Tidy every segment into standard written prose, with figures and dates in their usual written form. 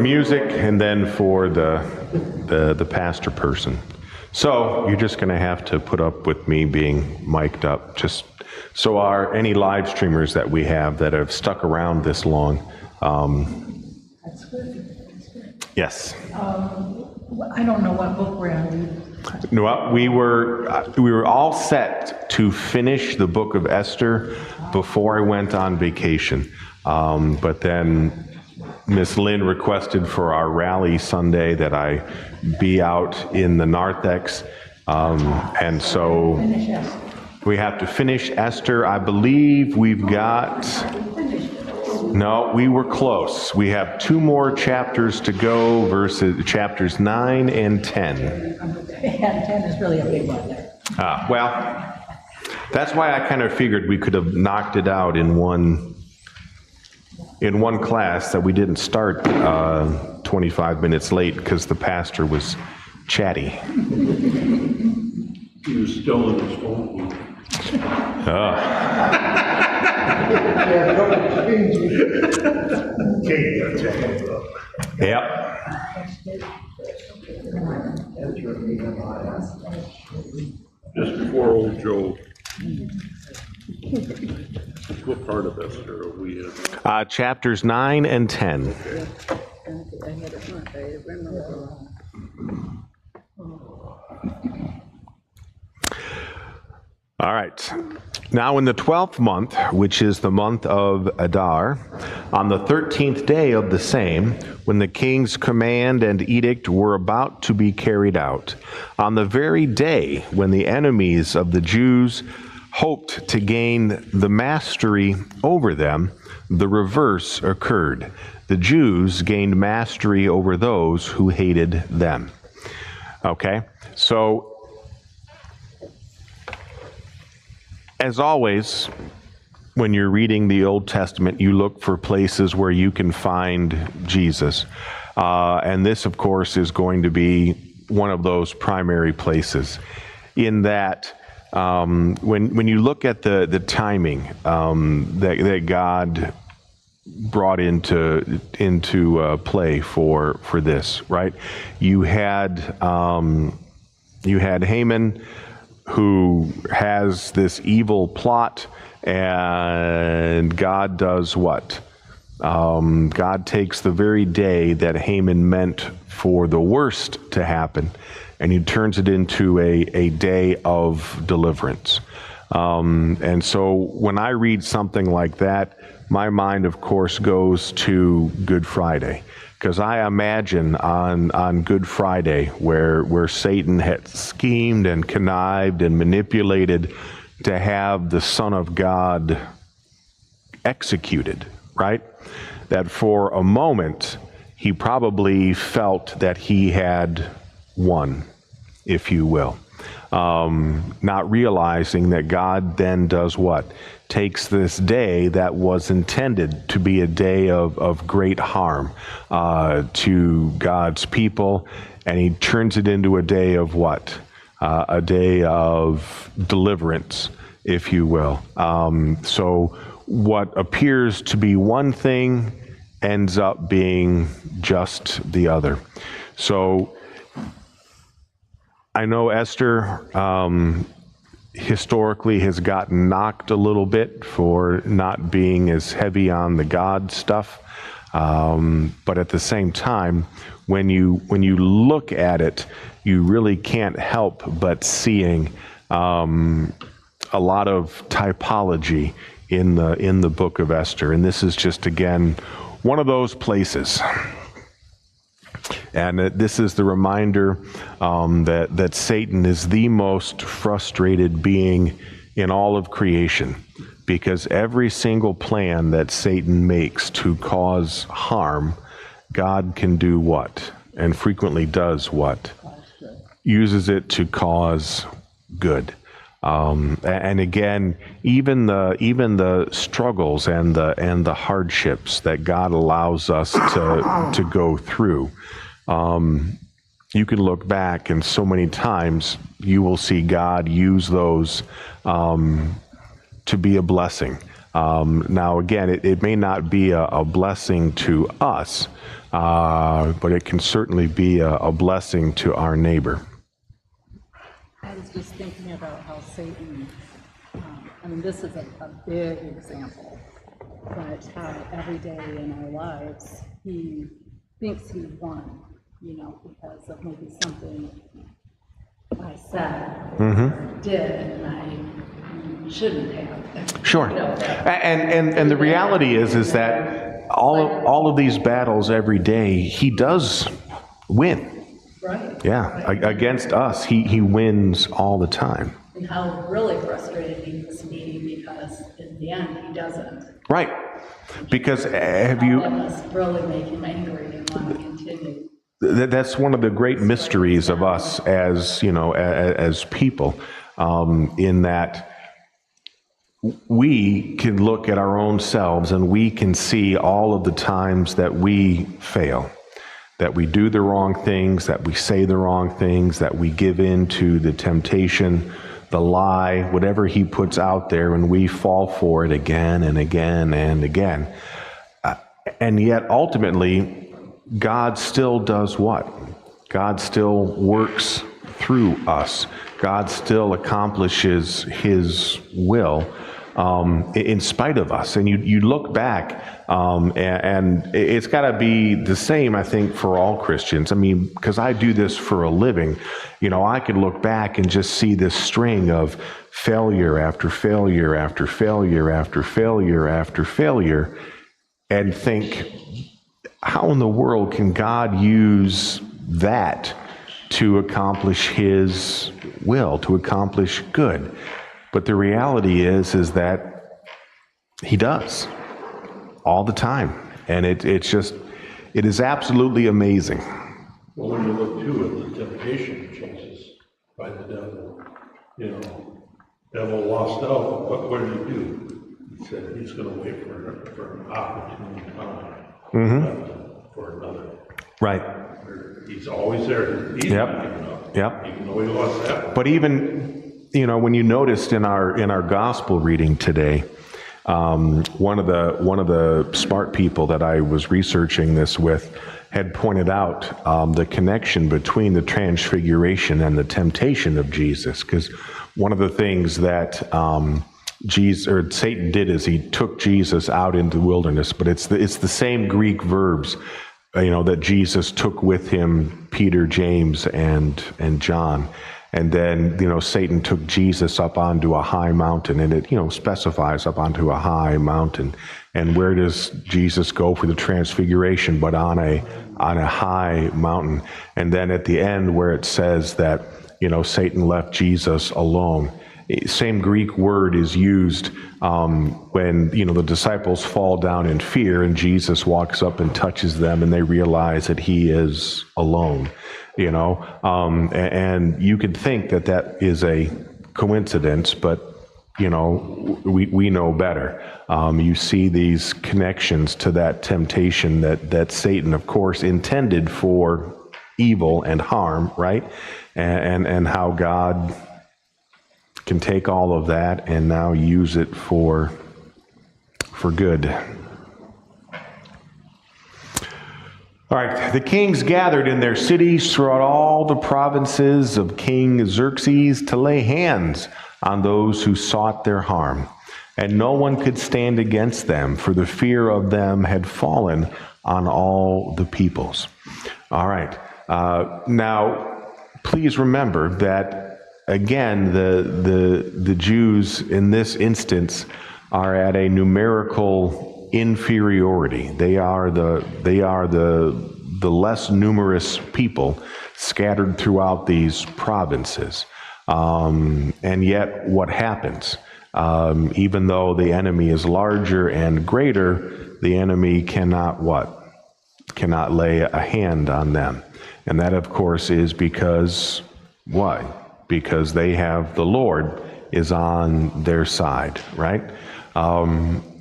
music and then for the pastor person. So you're just going to have to put up with me being mic'd up. Just so any live streamers that we have that have stuck around this long. That's good. Yes. I don't know what book we're on. No, we were all set to finish the book of Esther before I went on vacation. But then Miss Lynn requested for our rally Sunday that I be out in the narthex. And so we have to finish Esther. I believe we've got... No, we were close. We have 2 more chapters to go, versus chapters 9 and 10. And 10 is really a big one there. Well, that's why I kind of figured we could have knocked it out in one class, that we didn't start 25 minutes late because the pastor was chatty. He was still in his phone. Yep. Just before old Joe. What part of Esther are we in? Chapters 9 and 10. All right. Now in the 12th month, which is the month of Adar, on the 13th day of the same, when the king's command and edict were about to be carried out, on the very day when the enemies of the Jews hoped to gain the mastery over them, the reverse occurred. The Jews gained mastery over those who hated them. Okay, so as always, when you're reading the Old Testament, you look for places where you can find Jesus. And this, of course, is going to be one of those primary places. In that, when you look at the timing that God brought into play for this, right? You had Haman, who has this evil plot, and God does what? God takes the very day that Haman meant for the worst to happen, and he turns it into a day of deliverance. And so when I read something like that, my mind, of course, goes to Good Friday. Because I imagine on Good Friday, where Satan had schemed and connived and manipulated to have the Son of God executed, right? That for a moment, he probably felt that he had won, if you will. Not realizing that God then does what? Takes this day that was intended to be a day of great harm to God's people, and he turns it into a day of what? A day of deliverance, if you will. So what appears to be one thing ends up being just the other. So I know Esther historically has gotten knocked a little bit for not being as heavy on the God stuff, but at the same time, when you look at it, you really can't help but seeing a lot of typology in the book of Esther, and this is just again one of those places. And this is the reminder that Satan is the most frustrated being in all of creation, because every single plan that Satan makes to cause harm, God can do what? And frequently does what? Uses it to cause good. And again, even the struggles and the hardships that God allows us to go through, you can look back, and so many times you will see God use those to be a blessing. Now, again, it may not be a blessing to us, but it can certainly be a blessing to our neighbor. I was just thinking about how Satan, I mean, this is a big example, but how every day in our lives he thinks he won, because of maybe something I said or did and I shouldn't have. Sure. And the reality is that all of these battles every day, he does win. Right? Yeah, against us, he wins all the time. And how really frustrated he must be because in the end, he doesn't. Right. Because have you... That must really make him angry and want to continue. That's one of the great mysteries of us as, as people, in that we can look at our own selves and we can see all of the times that we fail, that we do the wrong things, that we say the wrong things, that we give in to the temptation, the lie, whatever he puts out there, and we fall for it again and again and again. And yet, ultimately, God still does what? God still works through us. God still accomplishes his will in spite of us. And you look back, and it's got to be the same, I think, for all Christians. I mean, because I do this for a living, I can look back and just see this string of failure after failure after failure after failure after failure, and think, how in the world can God use that to accomplish his will, to accomplish good? But the reality is that he does all the time. And it is absolutely amazing. Well, when you look too at the temptation chases by the devil, devil lost out. What did he do? He said he's going to wait for an opportune time for another. Right. He's always there. He's not giving up. Yep. Even though he lost that one. But even, when you noticed in our gospel reading today, one of the smart people that I was researching this with had pointed out the connection between the transfiguration and the temptation of Jesus, because one of the things that Satan did is he took Jesus out into the wilderness, but it's the same Greek verbs, that Jesus took with him Peter, James, and John. And then, Satan took Jesus up onto a high mountain, and it, specifies up onto a high mountain. And where does Jesus go for the transfiguration but on a high mountain? And then at the end where it says that, Satan left Jesus alone, same Greek word is used when, the disciples fall down in fear and Jesus walks up and touches them and they realize that he is alone. And you could think that is a coincidence, but, we know better. You see these connections to that temptation that Satan, of course, intended for evil and harm, right? And how God can take all of that and now use it for good. All right, the kings gathered in their cities throughout all the provinces of King Xerxes to lay hands on those who sought their harm. And no one could stand against them, for the fear of them had fallen on all the peoples. All right, now please remember that, again, the Jews in this instance are at a numerical inferiority. They are the less numerous people scattered throughout these provinces. And yet what happens? Even though the enemy is larger and greater, the enemy cannot what? Cannot lay a hand on them. And that, of course, is because why? Because they have the Lord is on their side, right?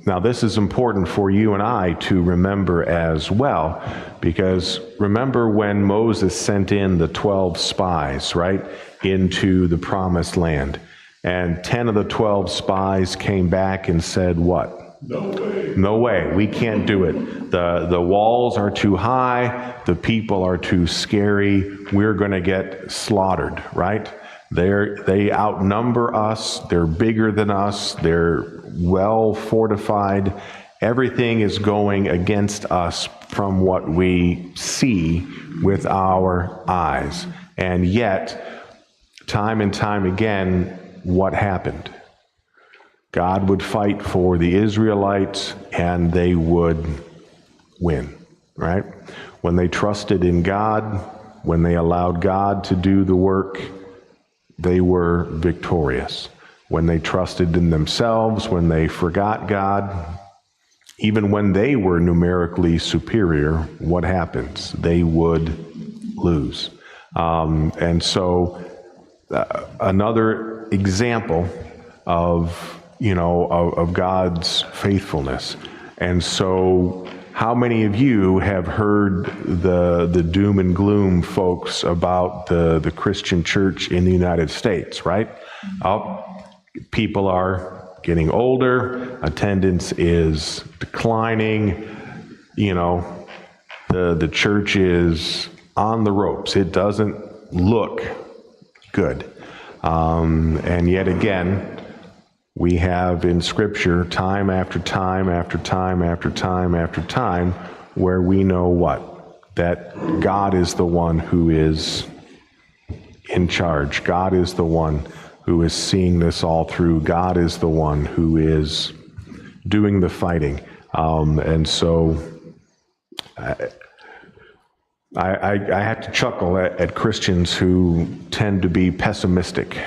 Now, this is important for you and I to remember as well, because remember when Moses sent in the 12 spies, right, into the promised land, and 10 of the 12 spies came back and said what? No way. No way. We can't do it. The walls are too high. The people are too scary. We're going to get slaughtered, right? They outnumber us. They're bigger than us. They're well fortified. Everything is going against us from what we see with our eyes. And yet, time and time again, what happened? God would fight for the Israelites and they would win, right? When they trusted in God, when they allowed God to do the work, they were victorious. When they trusted in themselves, when they forgot God, even when they were numerically superior, what happens? They would lose. And so another example of God's faithfulness. And so how many of you have heard the doom and gloom folks about the Christian church in the United States, right? People are getting older, attendance is declining, the church is on the ropes. It doesn't look good. And yet again, we have in Scripture time after time after time after time after time where we know what? That God is the one who is in charge. God is the one who is seeing this all through. God is the one who is doing the fighting. And so I have to chuckle at Christians who tend to be pessimistic.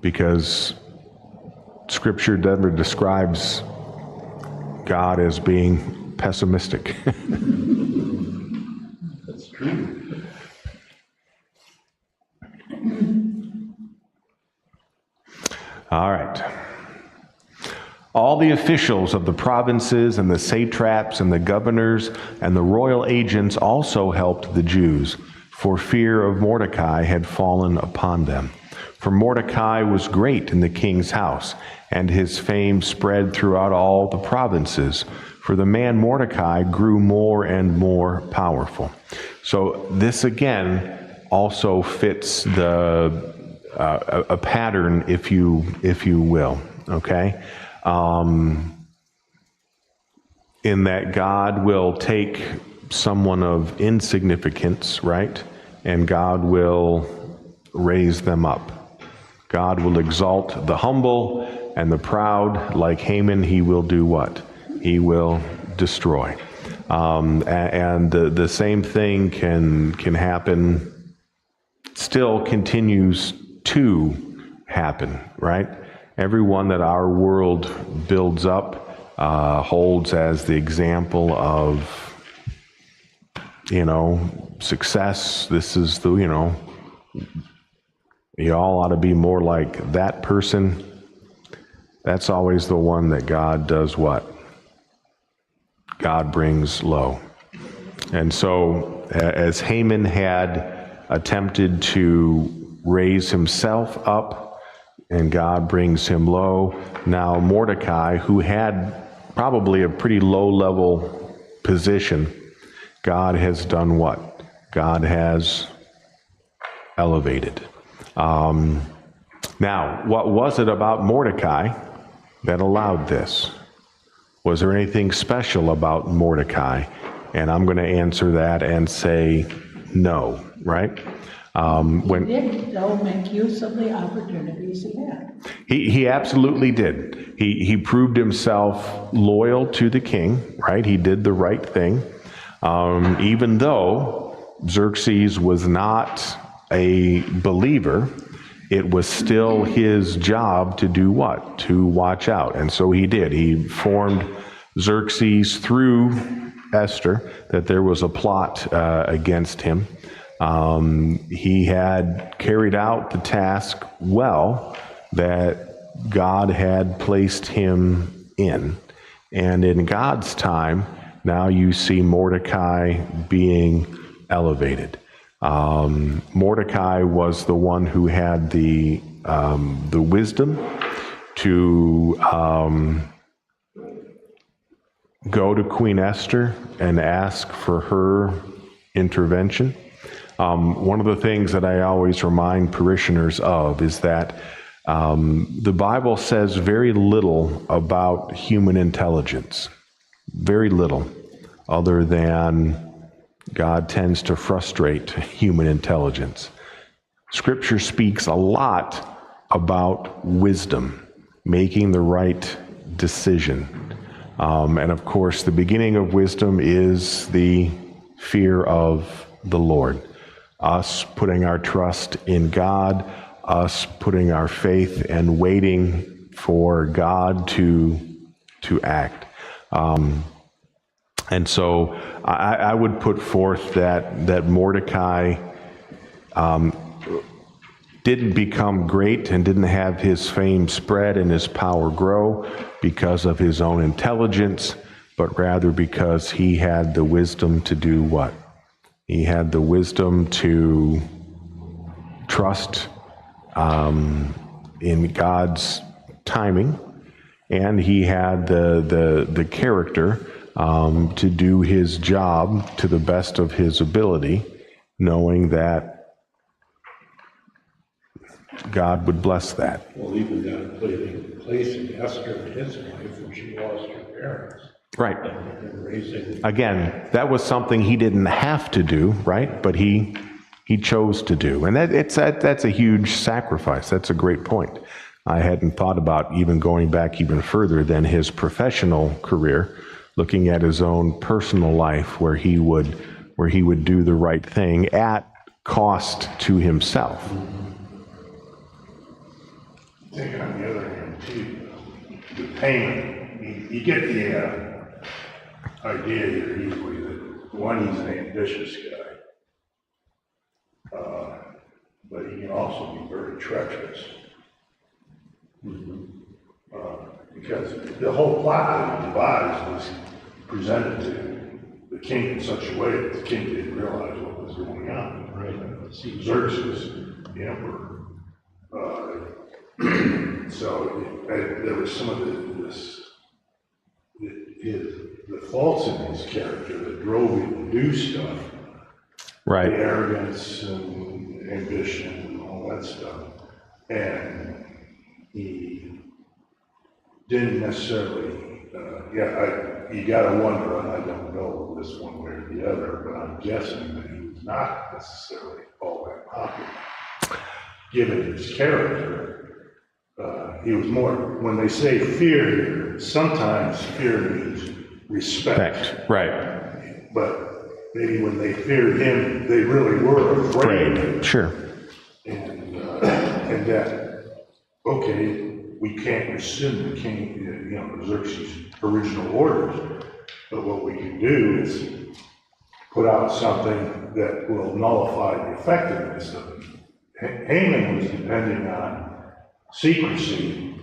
Because Scripture never describes God as being pessimistic. That's true. All right. All the officials of the provinces and the satraps and the governors and the royal agents also helped the Jews, for fear of Mordecai had fallen upon them. For Mordecai was great in the king's house, and his fame spread throughout all the provinces. For the man Mordecai grew more and more powerful. So this again also fits a pattern, if you will. Okay, in that God will take someone of insignificance, right, and God will raise them up. God will exalt the humble, and the proud, like Haman, he will do what? He will destroy. And the same thing can happen, still continues to happen, right? Everyone that our world builds up holds as the example of, success. This is the, you all ought to be more like that person. That's always the one that God does what? God brings low. And so as Haman had attempted to raise himself up and God brings him low, now Mordecai, who had probably a pretty low-level position, God has done what? God has elevated. Now, what was it about Mordecai that allowed this? Was there anything special about Mordecai? And I'm going to answer that and say no, right? He did, though, make use of the opportunities he had. He absolutely did. He proved himself loyal to the king, right? He did the right thing. Even though Xerxes was not a believer, it was still his job to do what? To watch out. And so he did. He informed Xerxes through Esther that there was a plot against him. He had carried out the task well that God had placed him in. And in God's time, now you see Mordecai being elevated. Mordecai was the one who had the wisdom to go to Queen Esther and ask for her intervention. One of the things that I always remind parishioners of is that the Bible says very little about human intelligence, very little, other than God tends to frustrate human intelligence. Scripture speaks a lot about wisdom, making the right decision. And of course, the beginning of wisdom is the fear of the Lord. Us putting our trust in God, us putting our faith and waiting for God to act. And so I would put forth that Mordecai didn't become great and didn't have his fame spread and his power grow because of his own intelligence, but rather because he had the wisdom to do what? He had the wisdom to trust in God's timing, and he had the character to do his job to the best of his ability, knowing that God would bless that. Well, even God played in place in Esther and his life when she lost her parents. Right. And raising. Again, that was something he didn't have to do, right? But he chose to do. And that's a huge sacrifice. That's a great point. I hadn't thought about even going back even further than his professional career, looking at his own personal life where he would do the right thing at cost to himself. I think on the other hand too, the payment, you get the idea here easily that one, he's an ambitious guy, but he can also be very treacherous. Because the whole plot that he devised was presented to the king in such a way that the king didn't realize what was going on. Right. Xerxes, the emperor. So there was some of the faults in his character that drove him to do stuff. Right. The arrogance and ambition and all that stuff. And he didn't necessarily, you gotta wonder, and I don't know this one way or the other, but I'm guessing that he was not necessarily all that popular. Given his character, he was more, when they say fear, sometimes fear means respect. Right. But maybe when they feared him, they really were afraid. Sure. And that, okay, we can't rescind the king, Xerxes' original orders, but what we can do is put out something that will nullify the effectiveness of it. Haman was depending on secrecy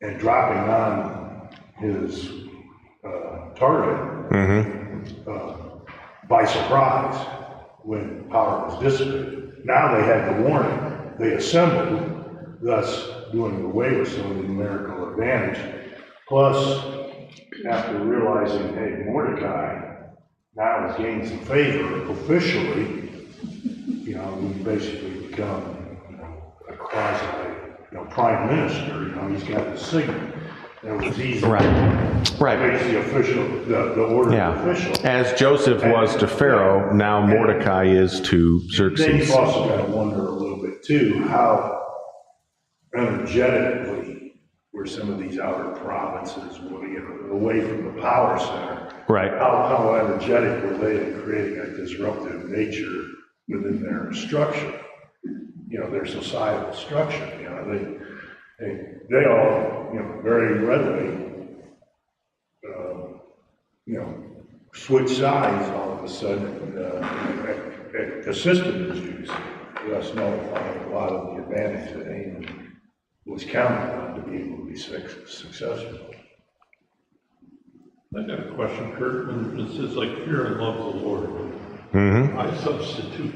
and dropping on his target by surprise when power was dissipated. Now they had the warning. They assembled, thus doing away with some of the numerical advantage. Plus, after realizing, hey, Mordecai now has gained some favor officially, we basically become a quasi prime minister. He's got the signal. It was easy. Right. Makes the official, the order official. As Joseph was to Pharaoh, now Mordecai is to Then Xerxes. you've also got to wonder a little bit too, how energetically were some of these outer provinces, away from the power center. Right. How energetic were they in creating a disruptive nature within their structure? Their societal structure. They all, very readily, switch sides all of a sudden, assisted the Jews, thus nullifying a lot of the advantage that Haman was counting on to be able to be successful. I got a question, Kurt. When it says like fear and love the Lord, I substitute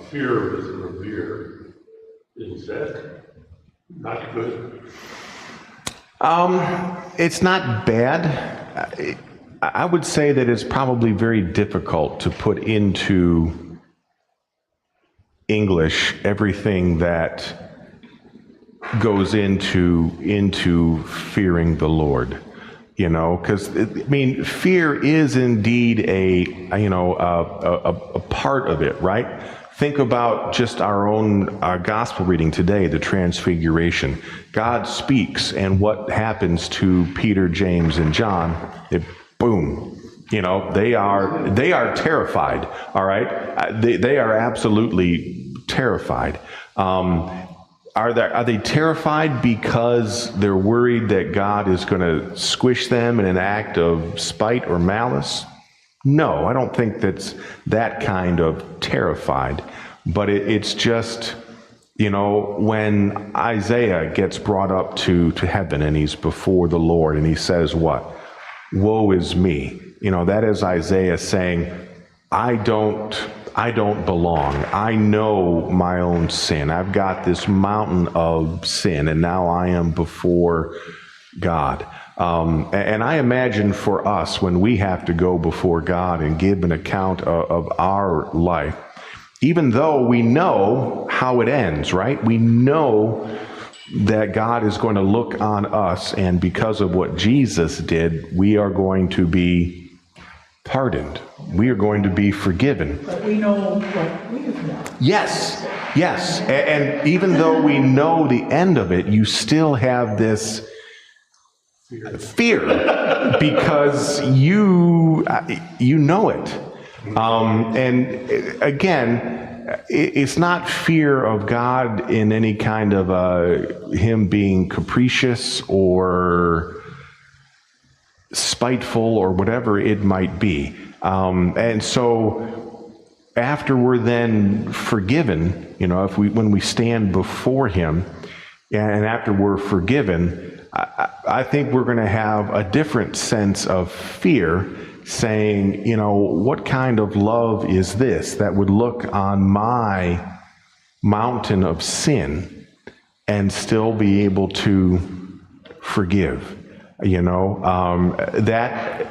fear with revere. Is that not good? It's not bad. I would say that it's probably very difficult to put into English everything that goes into fearing the Lord. You know, because I mean, fear is indeed a part of it, right? Think about just our own gospel reading today, the Transfiguration. God speaks, and what happens to Peter, James, and John? Boom. You know, they are terrified. All right, they are absolutely terrified. Are they terrified because they're worried that God is going to squish them in an act of spite or malice? No, I don't think that's that kind of terrified. But it's just, you know, when Isaiah gets brought up to heaven and he's before the Lord and he says what? Woe is me. You know, that is Isaiah saying, I don't belong. I know my own sin. I've got this mountain of sin, and now I am before God. And I imagine for us, when we have to go before God and give an account of our life, even though we know how it ends, right? We know that God is going to look on us, and because of what Jesus did, we are going to be pardoned. We are going to be forgiven. But we know what we've done. Yes, yes. And even though we know the end of it, you still have this fear because you know it. And again, it's not fear of God in any kind of him being capricious or spiteful or whatever it might be. And so after we're then forgiven, you know, when we stand before him and after we're forgiven, I think we're going to have a different sense of fear, saying, you know, what kind of love is this that would look on my mountain of sin and still be able to forgive? You know, that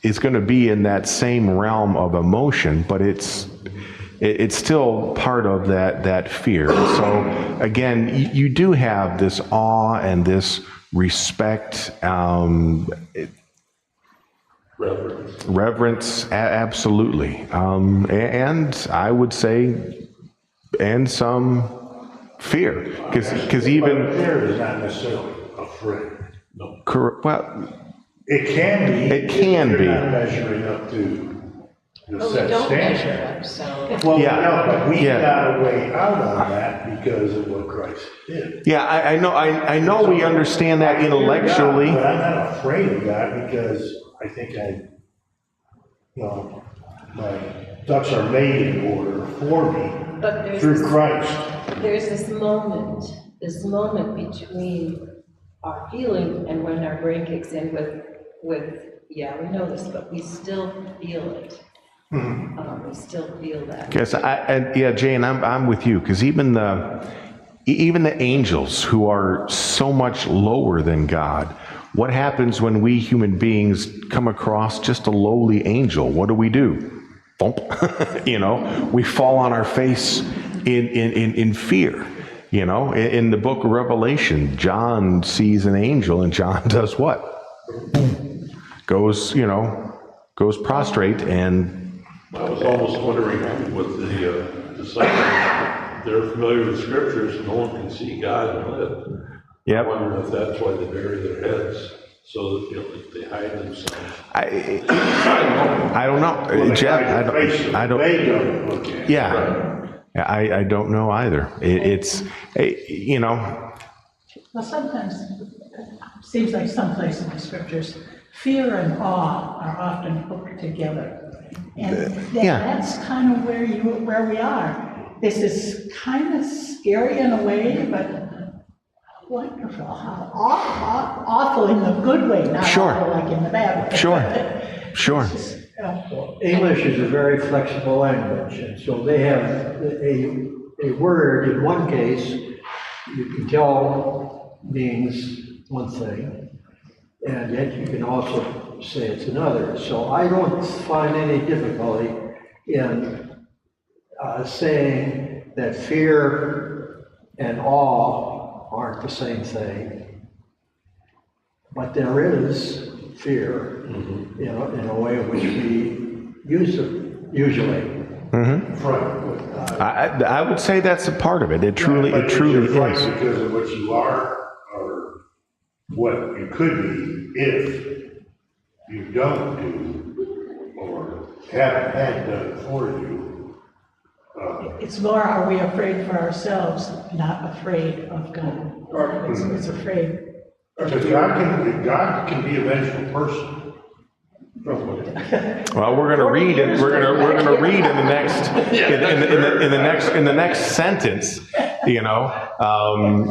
is going to be in that same realm of emotion, but it's still part of that fear. So again, you do have this awe and this respect, reverence, absolutely, and I would say, and some fear, because even But fear is not necessarily afraid. well, It can be. It can if be. You're not measuring up to the But we set don't measure standard. up, so. Well, Yeah. no, but we Yeah. got a way out on that because of what Christ did. yeah, I know we understand that intellectually. But I'm not afraid of God because I think my ducks are made in order for me But there's through this- Christ. There's this moment between our feeling and when our brain kicks in with, yeah, we know this, but we still feel it. We still feel that. Yes, Jane, I'm with you, because even the angels who are so much lower than God, what happens when we human beings come across just a lowly angel? What do? Thump. You know, we fall on our face in fear. You know, in the book of Revelation, John sees an angel, and John does what? Goes prostrate and. I was almost wondering with the disciples, they're familiar with scriptures, no one can see God and live. Yep. I wonder if that's why they bury their heads, so that, you know, if they hide themselves. I don't know, Jeff. I don't. They don't look at it. Yeah. I don't know either. It's you know. Well, sometimes, it seems like someplace in the scriptures, fear and awe are often hooked together. And Yeah. that's kind of where we are. This is kind of scary in a way, but wonderful. How awful in the good way, not Sure. awful like in the bad way. Sure. English is a very flexible language, and so they have a word in one case, you can tell means one thing, and yet you can also say it's another. So I don't find any difficulty in saying that fear and awe aren't the same thing, but there is fear, you know, in a way in which we use it usually. Right. I would say that's a part of it. It truly But is. you're frightened because of what you are, or what you could be if you don't do, or haven't had done for you. It's more, are we afraid for ourselves, not afraid of God? It's afraid. Because God can be a vengeful person. Well, we're going to read it. We're going to read in the next in the next sentence. You know,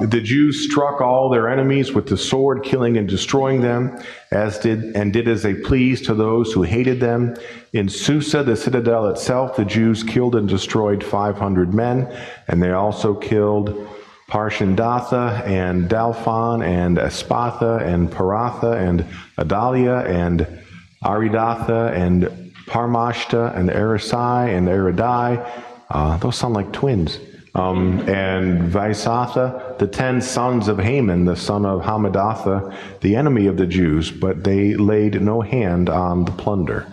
the Jews struck all their enemies with the sword, killing and destroying them, did as they pleased to those who hated them. In Susa, the citadel itself, the Jews killed and destroyed 500 men, and they also killed Parshandatha and Dalphon and Espatha and Paratha and Adalia and Aridatha and Parmashta and Erisai and Eridai. Those sound like twins. And Vaisatha, the 10 sons of Haman, the son of Hamadatha, the enemy of the Jews, but they laid no hand on the plunder.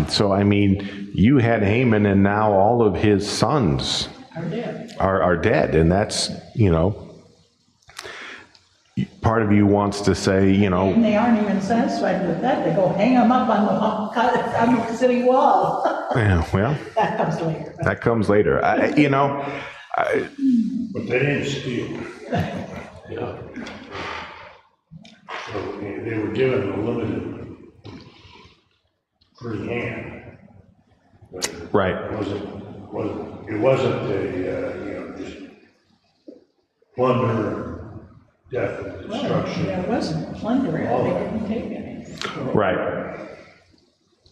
So, I mean, you had Haman, and now all of his sons are dead. And that's, you know, part of you wants to say, you know. And they aren't even satisfied with that. They go hang them up on the city wall. Yeah, well, That comes later. that comes later. You know, But they didn't steal. Yeah. So they were given a limited free hand. But right. it wasn't a, you know, just plunder, death and destruction. There wasn't plunder, they didn't take anything. Right.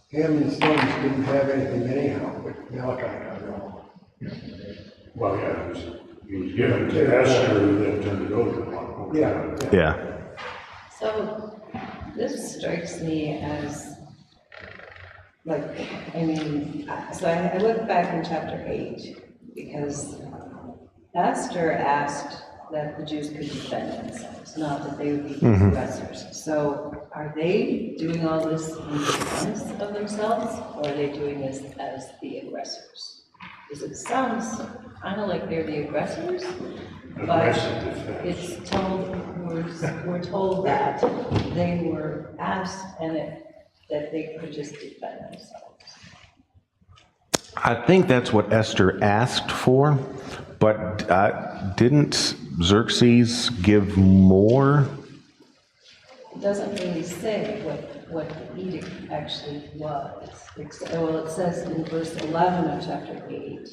Haman's sons didn't have anything anyhow, but Malachi got it all. Well, yeah, he was given to Esther, who then turned it over. Yeah. Yeah. So this strikes me as, like, I mean, so I look back in chapter 8, because Esther asked that the Jews could defend themselves, not that they would be the aggressors. So are they doing all this in defense of themselves, or are they doing this as the aggressors? Because it sounds kind of like they're the aggressors, but Aggressive defense. it's told, we're told that they were asked that they could just defend themselves. I think that's what Esther asked for, but didn't Xerxes give more? It doesn't really say what the edict actually was. Well, it says in verse 11 of chapter 8,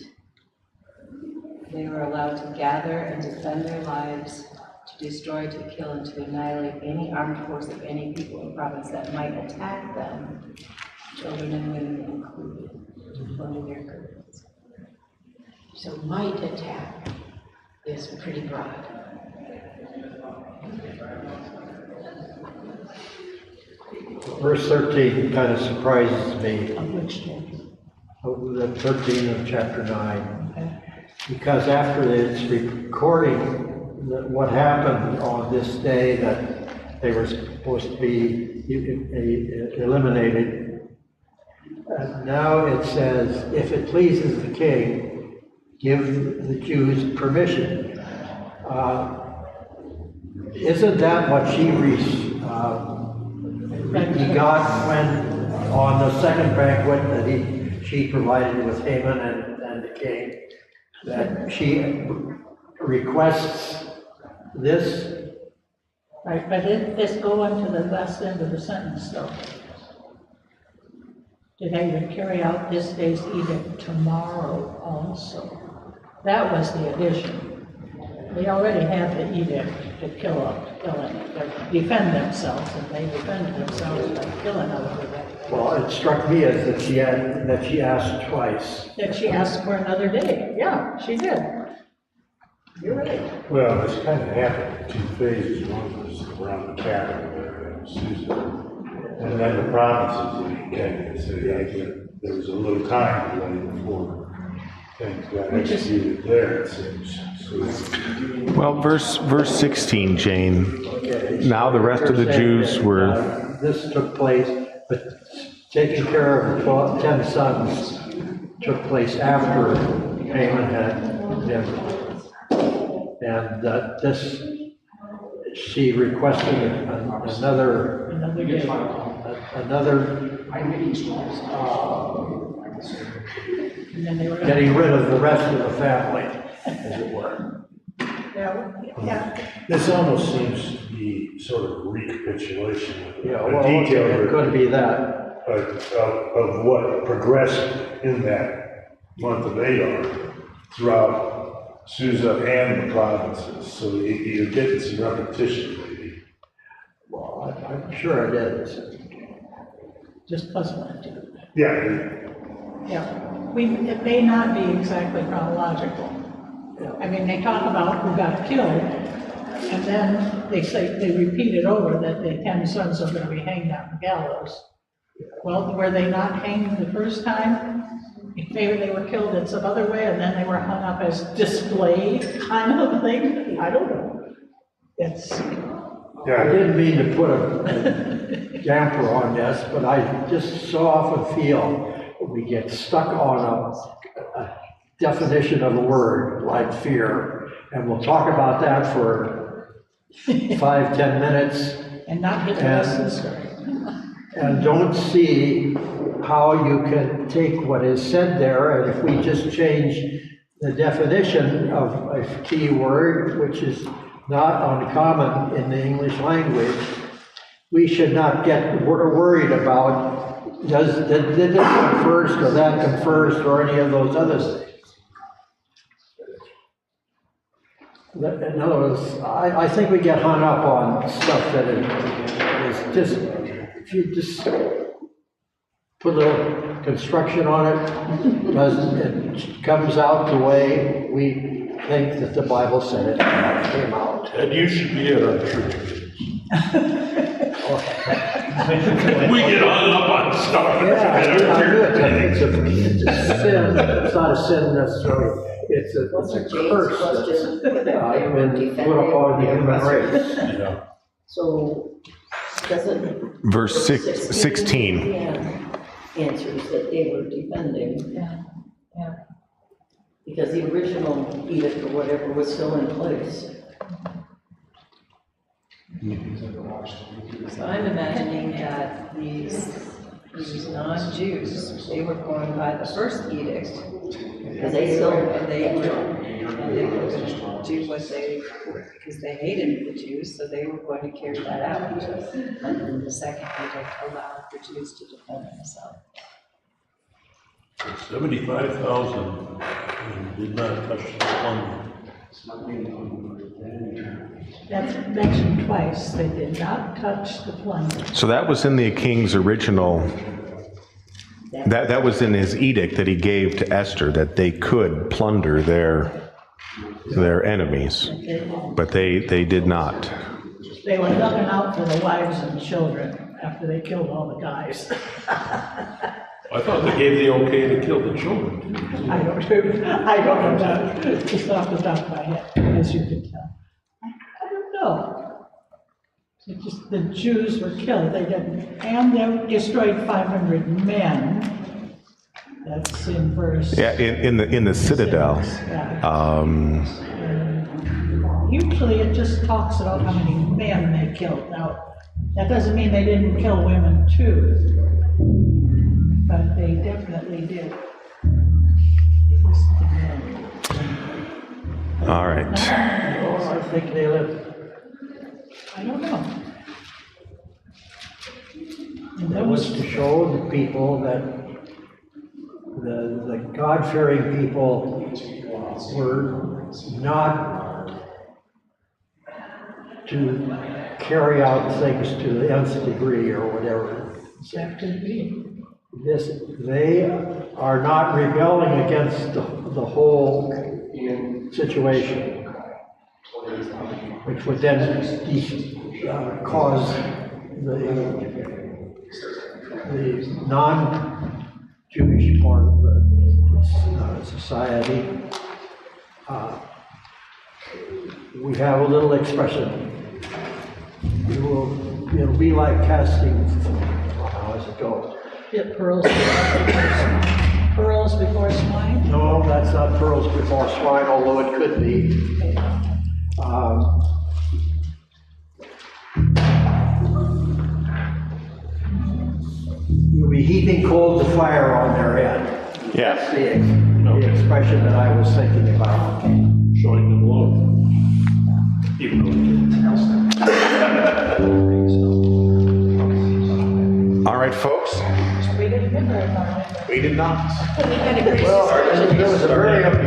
they were allowed to gather and defend their lives, to destroy, to kill, and to annihilate any armed force of any people or province that might attack them, children and women included, under their girdles. So might attack is pretty broad. Verse 13 kind of surprises me. Of which chapter? The 13 of chapter 9. Because after it's recording what happened on this day that they were supposed to be eliminated, now it says, if it pleases the king, give the Jews permission. Isn't that what he got when, on the second banquet that she provided with Haman and the king, that she requests this? Right, but did this go into the last end of the sentence, though? Did I even carry out this day's edict tomorrow also? That was the addition. They already had the edict to defend themselves, and they defended themselves by killing everybody. Well, it struck me as that she asked twice. That she asked for another day. Yeah, she did. You're right. Well, this kind of happened in two phases. One was around the capital, Susan. And then the provinces, he came and said, there was a little time delay before things got executed there, it seems. So, Well, verse 16, Jane. Okay, Now the rest of the Jews were, This took place, but taking care of the 10 sons took place after Haman had been. And this, she requested another, And then they were, getting rid of the rest of the family, as it were. yeah, this almost seems to be sort of recapitulation of Yeah, a well, detailed it could be that. of what progressed in that month of Adar throughout Susa and the provinces. So you're getting some repetition, maybe. Well, I'm sure it is. just plus one, too. Yeah, Yeah, it may not be exactly chronological. I mean, they talk about who got killed, and then they repeat it over that the 10 sons are going to be hanged on the gallows. Well, were they not hanged the first time? Maybe they were killed in some other way, and then they were hung up as display kind of thing. I don't know. It's, I didn't mean to put a damper on this, but I just so often feel that we get stuck on a definition of a word like fear, and we'll talk about that for 5-10 minutes and not get the rest of the story. and don't see how you can take what is said there, and if we just change the definition of a key word, which is not uncommon in the English language, we should not get worried about did this come first or that come first or any of those other things. In other words, I think we get hung up on stuff that is just, if you just put a little construction on it, it comes out the way we think that the Bible said it came out. And you should be at our church meetings. We get hung up on stuff. Yeah, at our I do church it. meetings. It's a sin. It's not a sin necessarily. It's a curse that's been put upon the human race. Yeah. So, doesn't. verse 16. Yeah, answers that they were defending. Yeah, yeah. Because the original edict or whatever was still in place. So I'm imagining that these non-Jews, they were going by the first edict, Because they still. and they were going to do what they, because they hated the Jews, so they were going to carry that out. And then the second edict allowed the Jews to defend themselves. 75,000 did not touch the plunder. That's mentioned twice. They did not touch the plunder. So that was in the king's original, that was in his edict that he gave to Esther, that they could plunder their enemies, but they did not. They were looking out for the wives and children after they killed all the guys. I thought they gave the okay to kill the children. I don't know that, just off the top of my head, as you can tell. I don't know. It just, the Jews were killed, they didn't, and they destroyed 500 men. That's in verse. Yeah, in the citadel. Yeah. Usually it just talks about how many men they killed. Now, that doesn't mean they didn't kill women too, but they definitely did. They listed men. All right. Oh, I think they live. I don't know. And That was to show the people that the God-fearing people were not to carry out things to the nth degree or whatever. that could be. They are not rebelling against the whole situation, which would then cause the non-Jewish part of the society, we have a little expression. It'll be like casting, how does it go? Get pearls before swine? No, that's not pearls before swine, although it could be. You'll be heaping coals of fire on their head. Yeah. That's the expression that I was thinking about. Showing them love. All right, folks. We didn't get very far. We did not. Well, there was a very good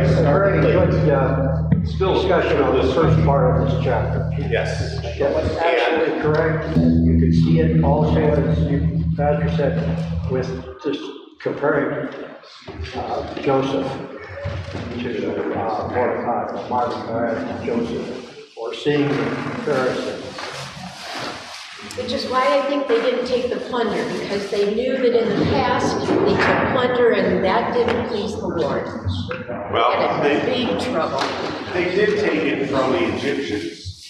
discussion on the first part of this chapter. Yes. That was absolutely correct, and you could see it also, as you, Pastor said, with just comparing Joseph to Mordecai, or Mordecai and Joseph, or seeing the comparison. Which is why I think they didn't take the plunder, because they knew that in the past, they took plunder and that didn't please the Lord. Well, And big trouble. they did take it from the Egyptians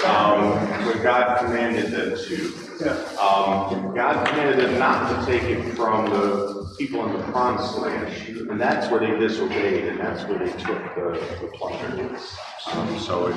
when God commanded them to. God commanded them not to take it from the people in the promised land, and that's where they disobeyed, and that's where they took the plunder. So it